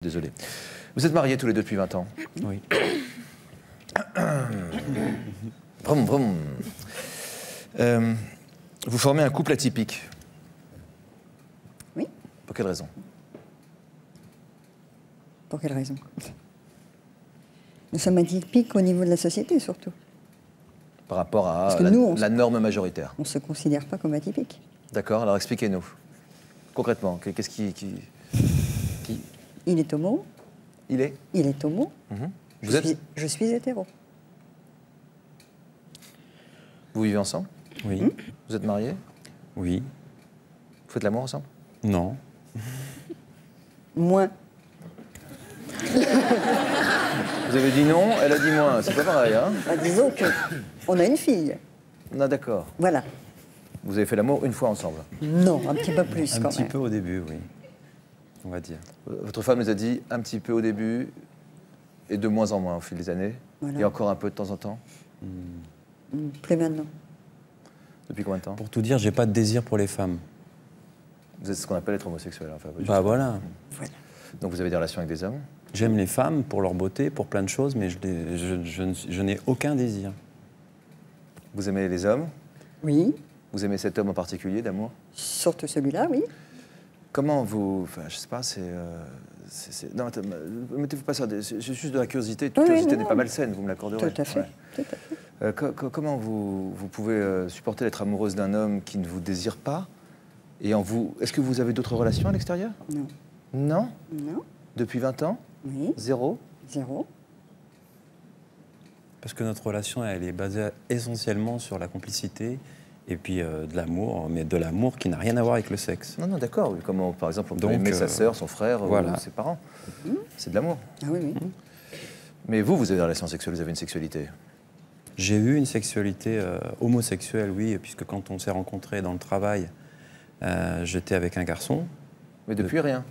Désolé. Vous êtes mariés tous les deux depuis 20 ans? Oui. Vroom, vroom. Vous formez un couple atypique. Oui. Pour quelle raison? Pour quelle raison? Nous sommes atypiques au niveau de la société, surtout. Par rapport à la norme majoritaire. On ne se considère pas comme atypique. D'accord, alors expliquez-nous. Concrètement, qu'est-ce qui... Il est homo. Il est? Il est homo. Je suis hétéro. Vous vivez ensemble? Oui. Vous êtes mariés? Oui. Vous faites l'amour ensemble? Non. Moins. Vous avez dit non, elle a dit moins. C'est pas pareil, hein? Bah, disons qu'on a une fille. Ah, d'accord. Voilà. Vous avez fait l'amour une fois ensemble? Non, un petit peu plus Un quand petit même. peu au début, oui. On va dire. Votre femme nous a dit un petit peu au début et de moins en moins au fil des années. Voilà. Et encore un peu de temps en temps. Plus maintenant. Depuis combien de temps? Pour tout dire, j'ai pas de désir pour les femmes. Vous êtes ce qu'on appelle être homosexuel. Enfin, Bah voilà. Voilà. Donc vous avez des relations avec des hommes? J'aime les femmes pour leur beauté, pour plein de choses, mais je n'ai aucun désir. Vous aimez les hommes? Oui. Vous aimez cet homme en particulier d'amour? Surtout celui-là, oui. Comment vous... Enfin, je sais pas, non, mettez-vous pas ça. C'est juste de la curiosité. Toute curiosité n'est pas malsaine, vous me l'accorderez. Tout à fait. Ouais. Tout à fait. Comment vous pouvez supporter d'être amoureuse d'un homme qui ne vous désire pas? Et est-ce que vous avez d'autres relations à l'extérieur? Non. Non? Non. Depuis 20 ans? Oui. Zéro? Zéro. Parce que notre relation, elle est basée essentiellement sur la complicité et puis de l'amour, mais de l'amour qui n'a rien à voir avec le sexe. Non, d'accord. Comment, par exemple, on peut Donc, aimer sa sœur, son frère, voilà. ou ses parents. C'est de l'amour. Ah oui, oui. Mais vous avez des relations sexuelles, vous avez une sexualité. J'ai eu une sexualité homosexuelle, oui, puisque quand on s'est rencontrés dans le travail, j'étais avec un garçon. Mais depuis, rien.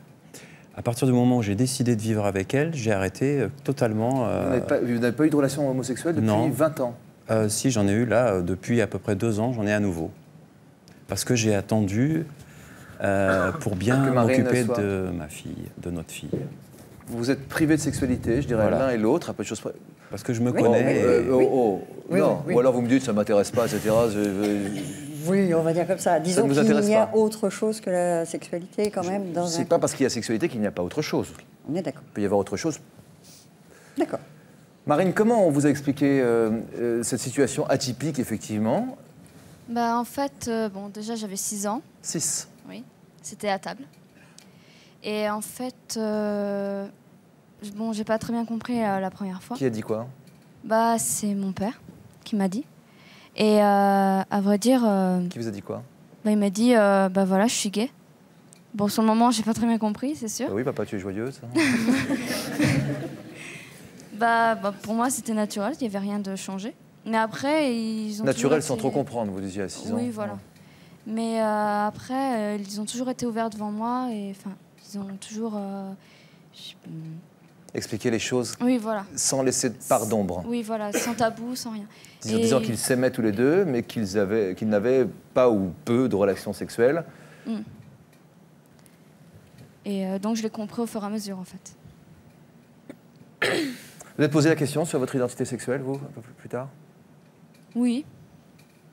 À partir du moment où j'ai décidé de vivre avec elle, j'ai arrêté totalement... Vous n'avez pas eu de relation homosexuelle depuis Non. 20 ans? Si, j'en ai eu là, depuis à peu près 2 ans, j'en ai à nouveau. Parce que j'ai attendu pour bien m'occuper de ma fille, de notre fille. Vous êtes privé de sexualité, je dirais, Voilà. l'un et l'autre, à peu de choses près. Parce que je me Oui, connais. oui. Oui, non. oui. Ou alors vous me dites, ça ne m'intéresse pas, etc. Oui, on va dire comme ça. Disons ne vous qu'il intéresse y a pas. autre chose que la sexualité quand même dans C'est un... pas parce qu'il y a sexualité qu'il n'y a pas autre chose. On est d'accord. Il peut y avoir autre chose. D'accord. Marine, comment on vous a expliqué cette situation atypique, effectivement? Bah, en fait, bon, déjà, j'avais 6 ans. 6. Oui, c'était à table. Et en fait, bon, j'ai pas très bien compris la première fois. Qui a dit quoi? Bah, c'est mon père qui m'a dit. Et à vrai dire, Qui vous a dit quoi? bah, il m'a dit, bah voilà, je suis gay. Bon, sur le moment, j'ai pas très bien compris, c'est sûr. Bah oui, papa, tu es joyeuse. Bah, pour moi, c'était naturel, il y avait rien de changé. Mais après, ils ont Naturel toujours sans trop été- comprendre, vous disiez à 6 ans. Oui, voilà. Mais après, ils ont toujours été ouverts devant moi et enfin, ils ont toujours. Expliquer les choses Oui, voilà. sans laisser de part d'ombre. Oui, voilà, sans tabou, sans rien. Disant qu'ils s'aimaient tous les deux, mais qu'ils n'avaient pas ou peu de relations sexuelles. Et donc, je l'ai compris au fur et à mesure, en fait. Vous avez posé la question sur votre identité sexuelle, vous, un peu plus tard? Oui,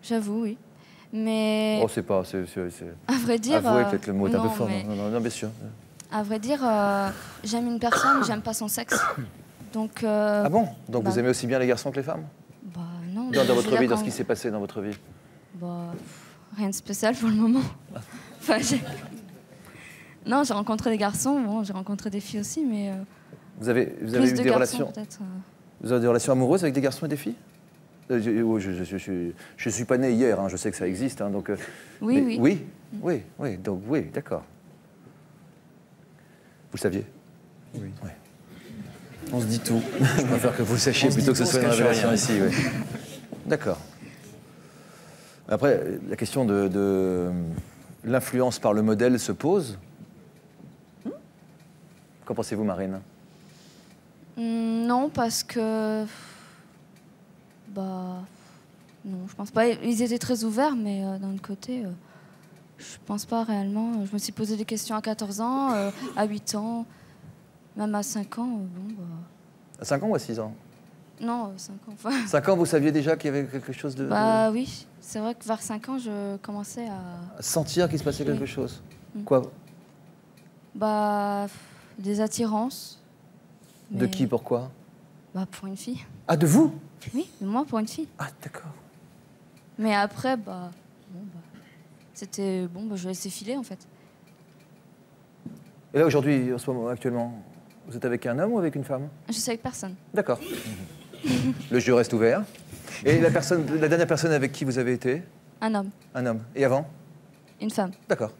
j'avoue, oui. Mais Oh, c'est pas... à vrai dire. Avouez, peut-être le mot est un peu non, fort. mais Non, bien sûr. à vrai dire, j'aime une personne, j'aime pas son sexe. Donc. Ah bon? Donc bah, vous aimez aussi bien les garçons que les femmes? Bah non. Dans je veux votre dire, vie, dans quand- ce qui s'est passé dans votre vie? Bah, rien de spécial pour le moment. Enfin, non, j'ai rencontré des garçons, bon, j'ai rencontré des filles aussi, mais Vous avez plus eu de des garçons relations? peut-être. Vous avez des relations amoureuses avec des garçons et des filles? Je suis pas né hier, hein, je sais que ça existe. Hein, donc, Oui, mais- oui. Oui, donc oui, d'accord. Vous le saviez? Oui. Ouais. On se dit tout. Je préfère que vous le sachiez On se plutôt que dit ce soit tout, une on se cache révélation rien. ici. Oui. D'accord. Après, la question de l'influence par le modèle se pose. Qu'en pensez-vous, Marine? Non, parce que. Bah. Non, je pense pas. Ils étaient très ouverts, mais d'un autre côté, je pense pas réellement. Je me suis posé des questions à 14 ans, à 8 ans. Même à 5 ans, bon, bah... À 5 ans ou à 6 ans? Non, 5 ans. Enfin... 5 ans, vous saviez déjà qu'il y avait quelque chose de... Bah oui, c'est vrai que vers 5 ans, je commençais à sentir qu'il se passait quelque chose. Quoi? Bah, des attirances. De qui, pourquoi? Bah, pour une fille. Ah, de vous? Oui, de moi pour une fille. Ah, d'accord. Mais après, bah, bon, bah, c'était bon, bah, je laissais filer en fait. Et là, aujourd'hui, en ce moment, actuellement, vous êtes avec un homme ou avec une femme? Je suis avec personne. D'accord. Le jeu reste ouvert. Et la dernière personne avec qui vous avez été? Un homme. Un homme. Et avant? Une femme. D'accord.